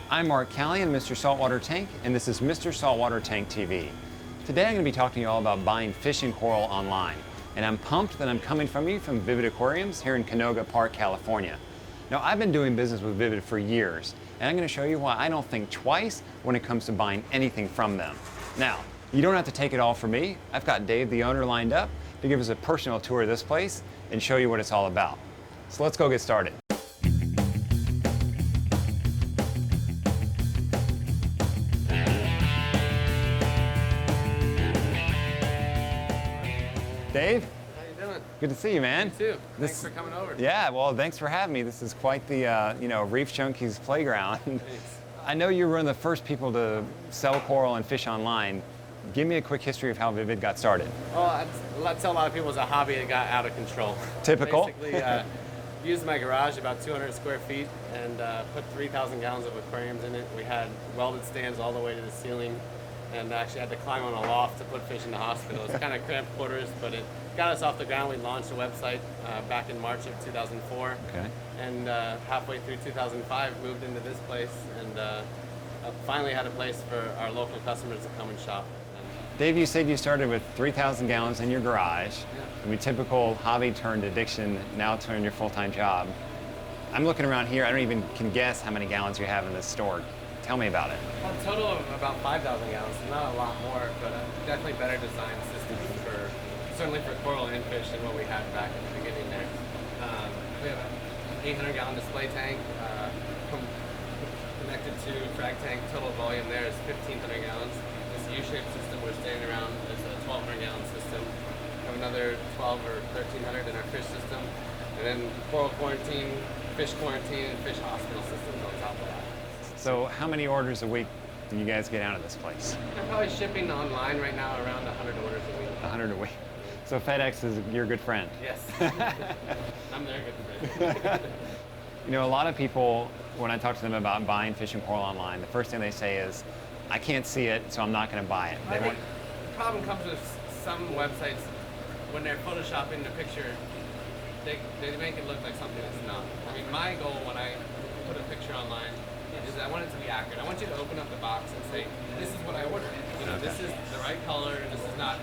I'm Mark Callion, Mr. Saltwater Tank, and this is Mr. Saltwater Tank TV. Today I'm going to be talking to you all about buying fish and coral online, and I'm pumped that I'm coming from you from Vivid Aquariums here in Canoga Park, California. Now, I've been doing business with Vivid for years, and I'm going to show you why I don't think twice when it comes to buying anything from them. Now, you don't have to take it all from me. I've got Dave, the owner, lined up to give us a personal tour of this place and show you what it's all about. So let's go get started. Dave? How you doing? Good to see you, man. You too. Thanks for coming over. Yeah, well, thanks for having me. This is quite the, Reef Junkies playground. Thanks. I know you were one of the first people to sell coral and fish online. Give me a quick history of how Vivid got started. Well, I tell a lot of people it's a hobby that got out of control. Typical. Basically, used my garage, about 200 square feet, and put 3,000 gallons of aquariums in it. We had welded stands all the way to the ceiling, and actually had to climb on a loft to put fish in the hospital. It's kind of cramped quarters, but it got us off the ground. We launched a website back in March of 2004. Okay. And halfway through 2005, moved into this place, and finally had a place for our local customers to come and shop. Dave, you said you started with 3,000 gallons in your garage. Yeah. I mean, typical hobby turned addiction, now turned your full-time job. I'm looking around here, I don't even can guess how many gallons you have in this store. Tell me about it. Well, a total of about 5,000 gallons, so not a lot more, but definitely better designed systems certainly for coral and fish than what we had back in the beginning there. We have an 800-gallon display tank connected to frag tank. Total volume there is 1,500 gallons. This U-shaped system we're standing around is a 1,200-gallon system. We have another 1,200 or 1,300 in our fish system, and then coral quarantine, and fish hospital systems on top of that. So how many orders a week do you guys get out of this place? We're probably shipping online right now around 100 orders a week. 100 a week. So FedEx is your good friend. Yes. I'm their good friend. You know, a lot of people, when I talk to them about buying fish and coral online, the first thing they say is, I can't see it, so I'm not going to buy it. I think the problem comes with some websites, when they're photoshopping the picture, they make it look like something that's not. I mean, my goal when I put a picture online is I want it to be accurate. I want you to open up the box and say, this is what I ordered. You know, Okay. This is the right color, and this is not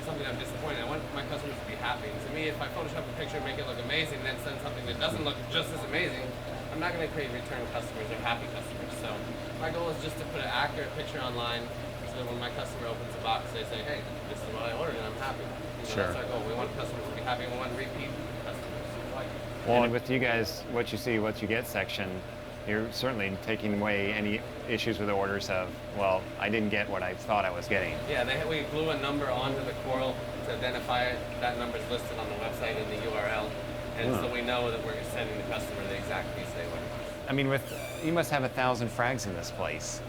something I'm disappointed. I want my customers to be happy. And to me, if I Photoshop a picture and make it look amazing, and then send something that doesn't look just as amazing, I'm not going to create return customers or happy customers. So my goal is just to put an accurate picture online, so that when my customer opens the box, they say, hey, this is what I ordered, and I'm happy. You know, Sure. That's our goal. We want customers to be happy, and we want repeat customers. Well, and with you guys, what you see, what you get section, you're certainly taking away any issues with the orders of, well, I didn't get what I thought I was getting. Yeah, we glue a number onto the coral to identify it. That number is listed on the website in the URL, and so we know that we're sending the customer the exact piece they ordered. I mean, you must have 1,000 frags in this place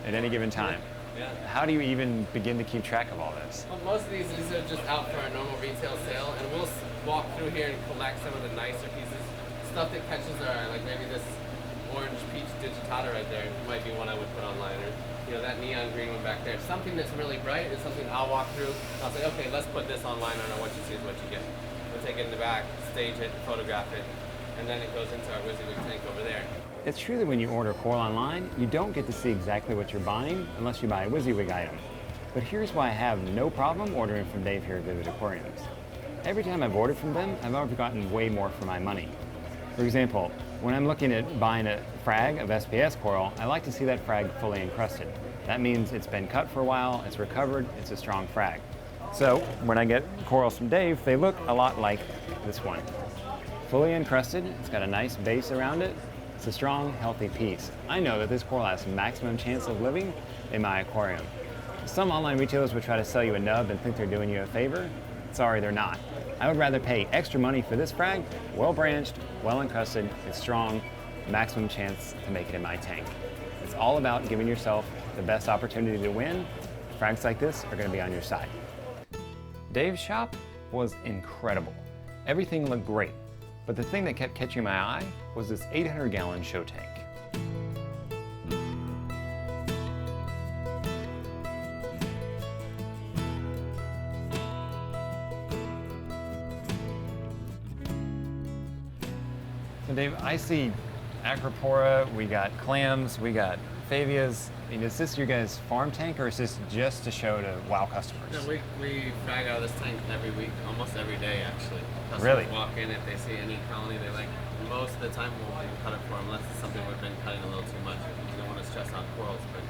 at any given time. Yeah. How do you even begin to keep track of all this? Well, most of these are just out for our normal retail sale, and we'll walk through here and collect some of the nicer pieces, stuff that catches our eye, like maybe this orange peach digitata right there might be one I would put online, or that neon green one back there. Something that's really bright is something I'll walk through. I'll say, okay, let's put this online. I know what you see is what you get. We'll take it in the back, stage it, photograph it, and then it goes into our WYSIWYG tank over there. It's true that when you order coral online, you don't get to see exactly what you're buying unless you buy a WYSIWYG item. But here's why I have no problem ordering from Dave here at Vivid Aquariums. Every time I've ordered from them, I've always gotten way more for my money. For example, when I'm looking at buying a frag of SPS coral, I like to see that frag fully encrusted. That means it's been cut for a while, it's recovered, it's a strong frag. So when I get corals from Dave, they look a lot like this one. Fully encrusted, it's got a nice base around it, it's a strong, healthy piece. I know that this coral has maximum chance of living in my aquarium. Some online retailers would try to sell you a nub and think they're doing you a favor. Sorry, they're not. I would rather pay extra money for this frag, well branched, well encrusted, it's strong, maximum chance to make it in my tank. It's all about giving yourself the best opportunity to win. Frags like this are going to be on your side. Dave's shop was incredible. Everything looked great, but the thing that kept catching my eye was this 800-gallon show tank. So Dave, I see acropora, we got clams, we got favias. I mean, is this your guys' farm tank, or is this just to show to wow customers? No, we frag out of this tank every week, almost every day actually. Customers Really? walk in, if they see any colony they like, most of the time we'll cut it for them unless it's something we've been cutting a little too much. We don't want to stress out corals, but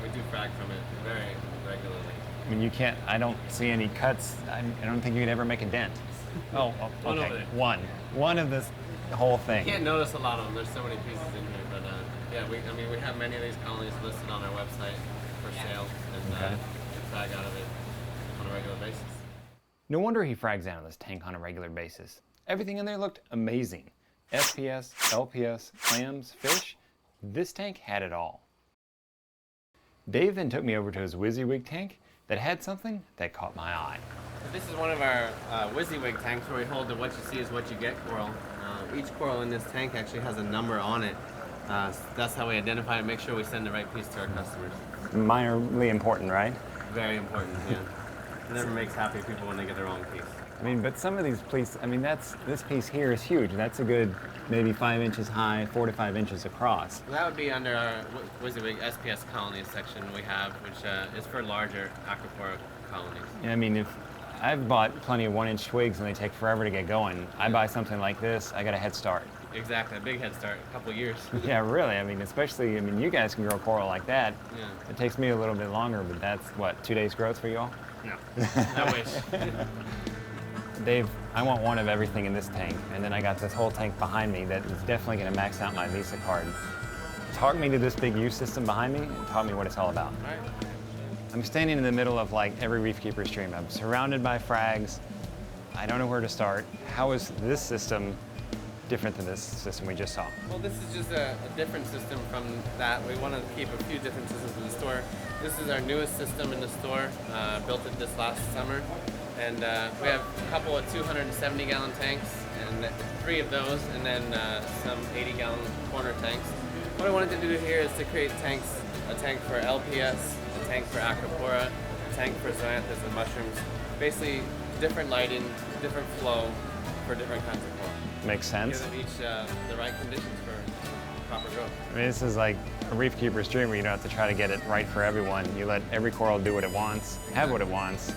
we do frag from it very regularly. I mean, you can't, I don't see any cuts. I don't think you could ever make a dent. Oh, One okay. over there. One of this whole thing. You can't notice a lot of them. There's so many pieces in here, but yeah, we have many of these colonies listed on our website for sale, and Okay. we frag out of it on a regular basis. No wonder he frags out of this tank on a regular basis. Everything in there looked amazing. SPS, LPS, clams, fish. This tank had it all. Dave then took me over to his WYSIWYG tank that had something that caught my eye. This is one of our WYSIWYG tanks where we hold the "what you see is what you get" coral. Each coral in this tank actually has a number on it. That's how we identify and make sure we send the right piece to our customers. Minorly important, right? Very important, yeah. It never makes happy people when they get the wrong piece. I mean, but some of these pieces, I mean, this piece here is huge. That's a good maybe 5 inches high, 4 to 5 inches across. That would be under our WYSIWYG SPS colonies section we have, which is for larger acropora colonies. And I mean, if I've bought plenty of 1-inch twigs and they take forever to get going, I buy something like this, I got a head start. Exactly, a big head start, a couple years. Yeah, really. I mean, especially, I mean, you guys can grow coral like that. Yeah. It takes me a little bit longer, but that's what, 2 days growth for you all? No, I wish. Dave, I want one of everything in this tank, and then I got this whole tank behind me that is definitely going to max out my Visa card. Talk me to this big U system behind me and talk me what it's all about. All right. I'm standing in the middle of like every reef keeper's dream. I'm surrounded by frags. I don't know where to start. How is this system different than this system we just saw? Well, this is just a different system from that. We want to keep a few different systems in the store. This is our newest system in the store, built it this last summer. And we have a couple of 270-gallon tanks, and 3 of those, and then some 80-gallon corner tanks. What I wanted to do here is to create tanks, a tank for LPS, a tank for acropora, a tank for zoanthus and mushrooms. Basically, different lighting, different flow for different kinds of coral. Makes sense. Give them each the right conditions for proper growth. I mean, this is like a reef keeper's dream where you don't have to try to get it right for everyone. You let every coral do what it wants, have what it wants,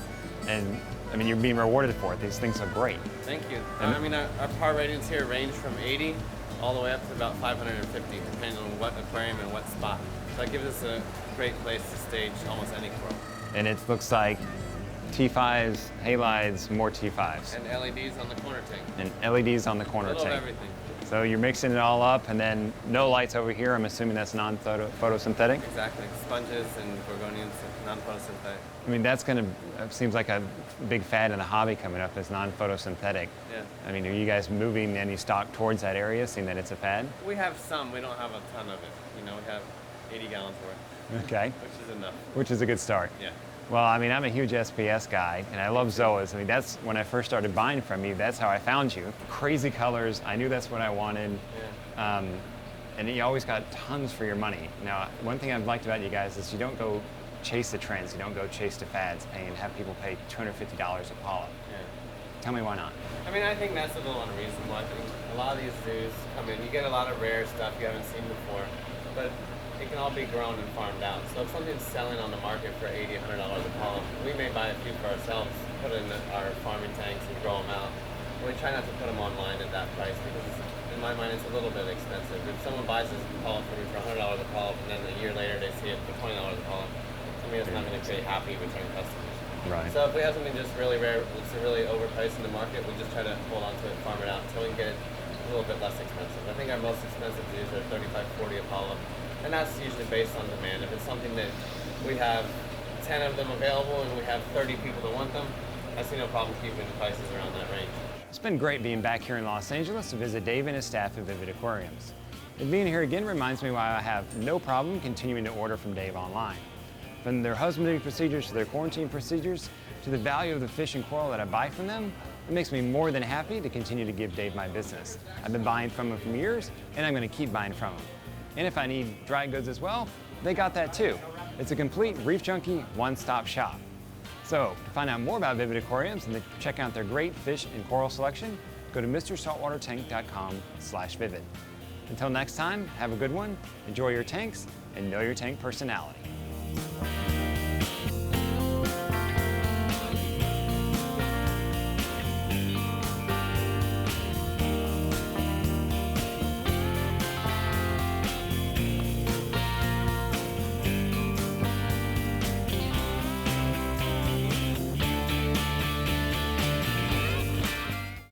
and I mean, you're being rewarded for it. These things are great. Thank you. I mean, our par ratings here range from 80 all the way up to about 550, depending on what aquarium and what spot. So that gives us a great place to stage almost any coral. And it looks like T5s, halides, more T5s. And LEDs on the corner tank. And LEDs on the corner A little of tank. everything. So you're mixing it all up, and then no lights over here. I'm assuming that's non-photosynthetic. Exactly. Sponges and gorgonians, non-photosynthetic. I mean, that's going to, seems like a big fad in the hobby coming up is non-photosynthetic. Yeah. I mean, are you guys moving any stock towards that area, seeing that it's a fad? We have some. We don't have a ton of it. You know, we have 80 gallons worth, Okay. which is enough. Which is a good start. Yeah. Well, I mean, I'm a huge SPS guy, and I love Zoas. I mean, that's when I first started buying from you. That's how I found you. Crazy colors. I knew that's what I wanted. Yeah. And you always got tons for your money. Now, one thing I've liked about you guys is you don't go chase the trends. You don't go chase the fads and have people pay $250 a polyp. Yeah. Tell me why not. I mean, I think that's a little unreasonable. I think a lot of these zoos come in, you get a lot of rare stuff you haven't seen before, but it can all be grown and farmed out. So if something's selling on the market for $80, $100 a polyp, we may buy a few for ourselves, put it in our farming tanks and grow them out. We try not to put them online at that price because in my mind it's a little bit expensive. If someone buys this polyp from me for $100 a polyp and then a year later they see it for $20 a polyp, to me it's not going to create happy return customers. Right. So if we have something just really rare, it's really overpriced in the market, we just try to hold on to it, farm it out until we can get it a little bit less expensive. I think our most expensive zoos are $35, $40 a polyp, and that's usually based on demand. If it's something that we have 10 of them available and we have 30 people that want them, I see no problem keeping the prices around that range. It's been great being back here in Los Angeles to visit Dave and his staff at Vivid Aquariums. And being here again reminds me why I have no problem continuing to order from Dave online. From their husbandry procedures to their quarantine procedures to the value of the fish and coral that I buy from them, it makes me more than happy to continue to give Dave my business. I've been buying from him for years, and I'm going to keep buying from him. And if I need dry goods as well, they got that too. It's a complete Reef Junkie one-stop shop. So, to find out more about Vivid Aquariums and to check out their great fish and coral selection, go to MrSaltwaterTank.com/vivid. Until next time, have a good one, enjoy your tanks, and know your tank personality.